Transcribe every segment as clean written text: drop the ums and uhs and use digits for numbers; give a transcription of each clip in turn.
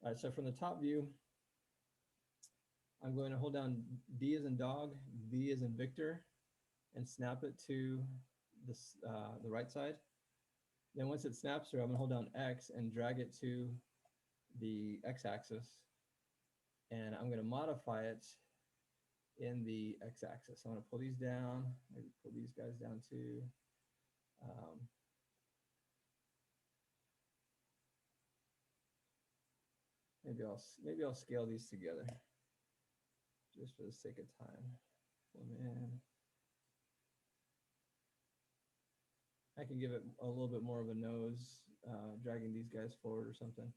All right, so from the top view, I'm going to hold down D as in dog, V as in Victor, and snap it to the right side. Then once it snaps through, I'm gonna hold down X and drag it to the X-axis, and I'm gonna modify it in the X-axis. I'm gonna pull these down, maybe pull these guys down too. Maybe I'll scale these together just for the sake of time. Pull them in. I can give it a little bit more of a nose, dragging these guys forward or something.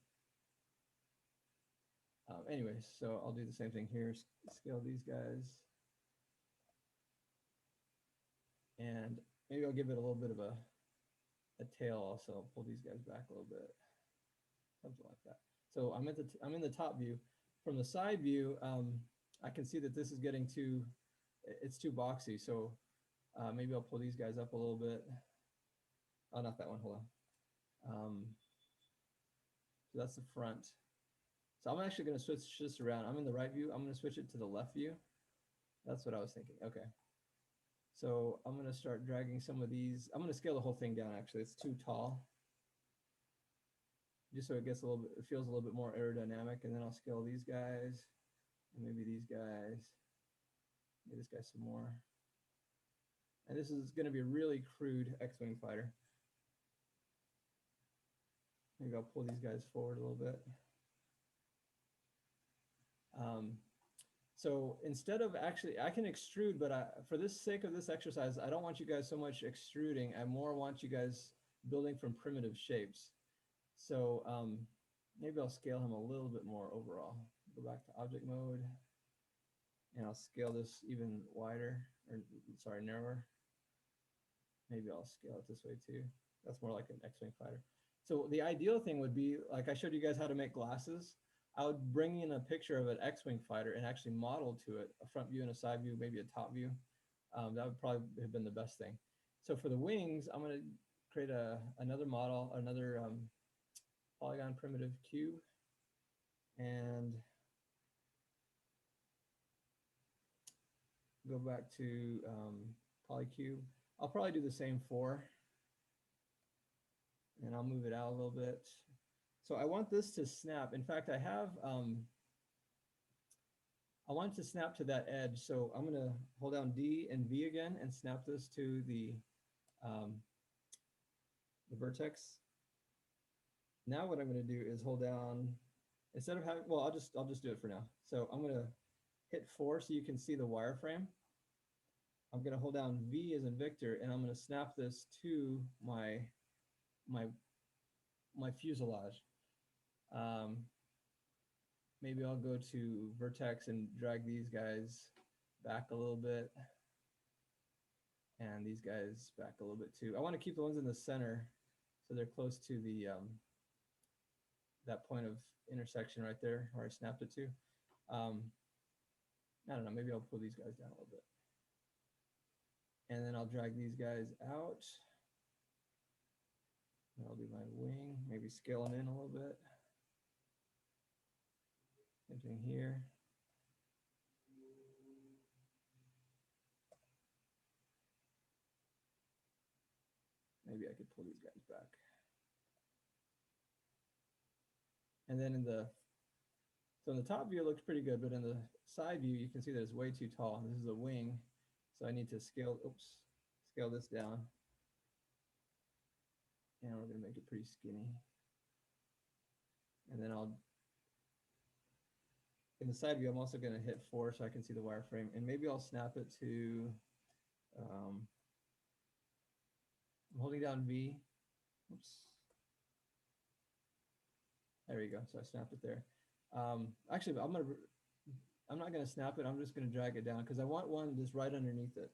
Anyways, so I'll do the same thing here, scale these guys. And maybe I'll give it a little bit of a tail also. I'll pull these guys back a little bit, something like that. So I'm in the top view. From the side view, I can see that this is getting it's too boxy. So maybe I'll pull these guys up a little bit. Oh, not that one, hold on. So that's the front. So I'm actually gonna switch this around. I'm in the right view. I'm gonna switch it to the left view. That's what I was thinking, okay. So I'm gonna start dragging some of these. I'm gonna scale the whole thing down actually, it's too tall. Just so it gets a little bit, it feels a little bit more aerodynamic, and then I'll scale these guys, and maybe these guys, maybe this guy some more. And this is gonna be a really crude X-Wing fighter. Maybe I'll pull these guys forward a little bit. So instead of actually, I can extrude, but for the sake of this exercise, I don't want you guys so much extruding. I more want you guys building from primitive shapes. So maybe I'll scale him a little bit more overall. Go back to object mode, and I'll scale this even wider, or sorry, narrower. Maybe I'll scale it this way too. That's more like an X-Wing fighter. So the ideal thing would be, like I showed you guys how to make glasses. I would bring in a picture of an X-Wing fighter and actually model to it, a front view and a side view, maybe a top view. That would probably have been the best thing. So for the wings, I'm going to create another model, another polygon primitive cube, and go back to polycube. I'll probably do the same and I'll move it out a little bit. So I want this to snap. In fact, I want it to snap to that edge. So I'm gonna hold down D and V again and snap this to the vertex. Now what I'm gonna do is hold down, instead of having, well, I'll just do it for now. So I'm gonna hit 4 so you can see the wireframe. I'm gonna hold down V as in Victor, and I'm gonna snap this to my fuselage. Maybe I'll go to vertex and drag these guys back a little bit, and these guys back a little bit too. I want to keep the ones in the center so they're close to the that point of intersection right there where I snapped it to. I don't know, maybe I'll pull these guys down a little bit. And then I'll drag these guys out. And I'll do my wing, maybe scale them in a little bit. Same thing here. Maybe I could pull these guys back. And then so in the top view it looks pretty good, but in the side view you can see that it's way too tall. This is a wing, so I need to scale this down. And we're gonna make it pretty skinny. And then in the side view, I'm also gonna hit 4 so I can see the wireframe, and maybe I'll snap it to, I'm holding down V. Oops. There you go, so I snapped it there. Actually, I'm not gonna snap it, I'm just gonna drag it down because I want one just right underneath it.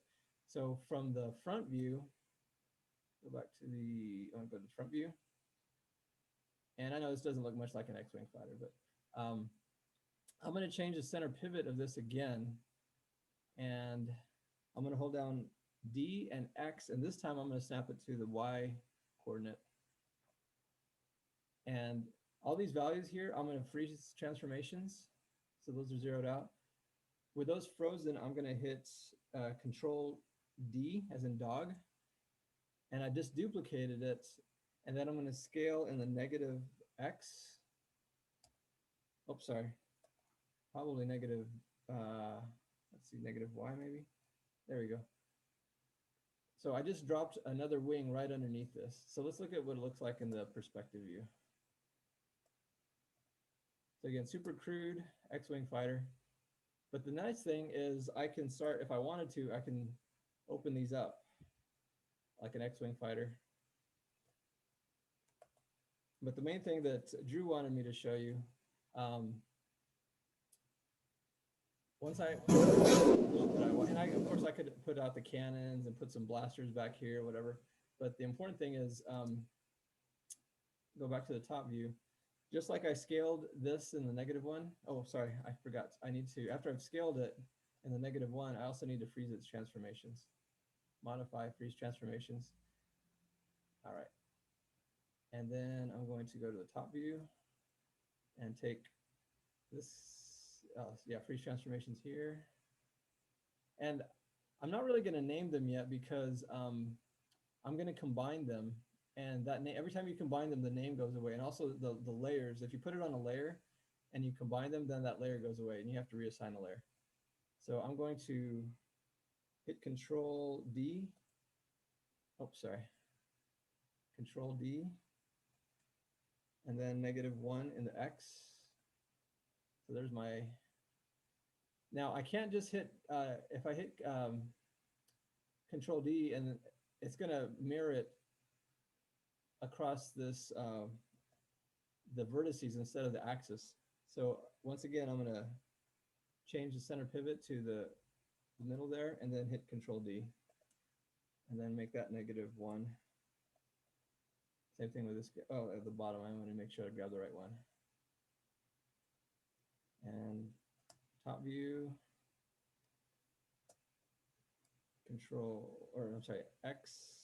So from the front view, go back to I want to go to the front view. And I know this doesn't look much like an X-Wing fighter, but I'm going to change the center pivot of this again. And I'm going to hold down D and X, and this time I'm going to snap it to the Y coordinate. And all these values here, I'm going to freeze transformations. So those are zeroed out. With those frozen, I'm going to hit Control D as in dog. And I just duplicated it. And then I'm going to scale in the negative X. Oh, sorry. Probably negative, let's see, negative Y maybe. There we go. So I just dropped another wing right underneath this. So let's look at what it looks like in the perspective view. So again, super crude X-Wing fighter. But the nice thing is I can start, if I wanted to, I can open these up like an X-Wing fighter. But the main thing that Drew wanted me to show you, once I, and of course I could put out the cannons and put some blasters back here, whatever. But the important thing is, go back to the top view. Just like I scaled this in the -1. Oh, sorry, I forgot. I need to, after I've scaled it in the -1, I also need to freeze its transformations. Modify, freeze transformations. All right. And then I'm going to go to the top view and take this, yeah, freeze transformations here. And I'm not really going to name them yet because I'm going to combine them. And that name, every time you combine them, the name goes away. And also the layers, if you put it on a layer and you combine them, then that layer goes away and you have to reassign a layer. So I'm going to hit Control D. Oh, sorry. Control D. And then -1 in the X. So there's my, now I can't just hit, if I hit Control D and it's gonna mirror it across this, the vertices instead of the axis. So once again, I'm gonna change the center pivot to the middle there and then hit Control D and then make that -1. Same thing with this, oh, at the bottom, I'm gonna make sure I grab the right one. And top view, Control, or I'm sorry, X.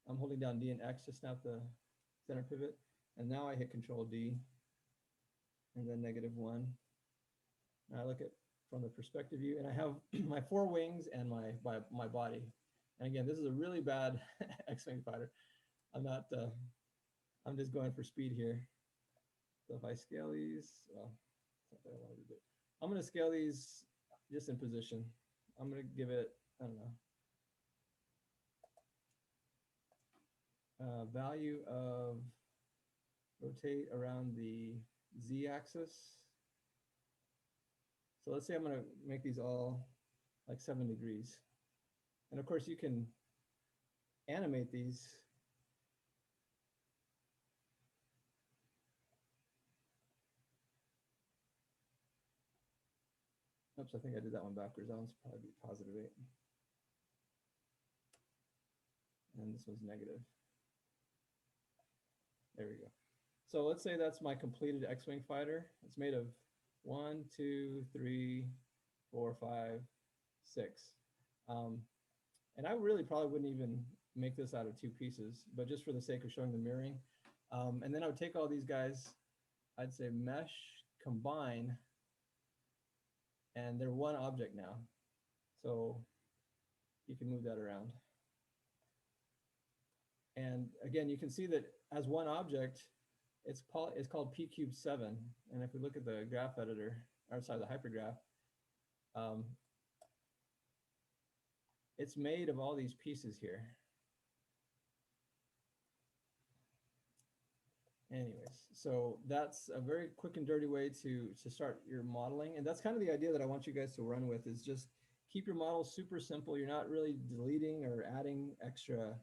I'm holding down D and X to snap the center pivot. And now I hit Control D and then -1. Now I look at from the perspective view and I have my 4 wings and my body. And again, this is a really bad X-Wing fighter. I'm not, I'm just going for speed here. So if I scale these, well, that's not what I wanted to do. I'm going to scale these just in position. I'm going to give it, I don't know, value of rotate around the Z axis. So let's say I'm going to make these all like 7 degrees. And of course you can animate these. Oops, I think I did that one backwards. That one's probably +8. And this one's negative. There we go. So let's say that's my completed X-Wing fighter. It's made of 1, 2, 3, 4, 5, 6. And I really probably wouldn't even make this out of 2 pieces, but just for the sake of showing the mirroring. And then I would take all these guys, I'd say mesh, combine, and they're one object now. So you can move that around. And again, you can see that as one object, it's called P-cube7. And if we look at the graph editor, or sorry, the hypergraph, it's made of all these pieces here. Anyways, so that's a very quick and dirty way to start your modeling. And that's kind of the idea that I want you guys to run with, is just keep your model super simple. You're not really deleting or adding extra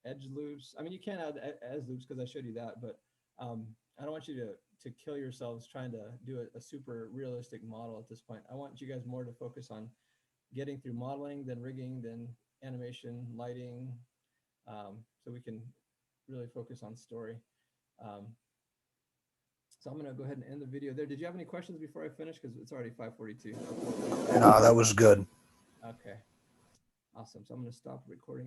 edge loops. I mean, you can add edge loops because I showed you that, but I don't want you to kill yourselves trying to do a super realistic model at this point. I want you guys more to focus on getting through modeling, then rigging, then animation, lighting, so we can really focus on story. So I'm going to go ahead and end the video there. Did you have any questions before I finish? Because it's already 5:42. No, that was good. Okay. Awesome. So I'm going to stop recording.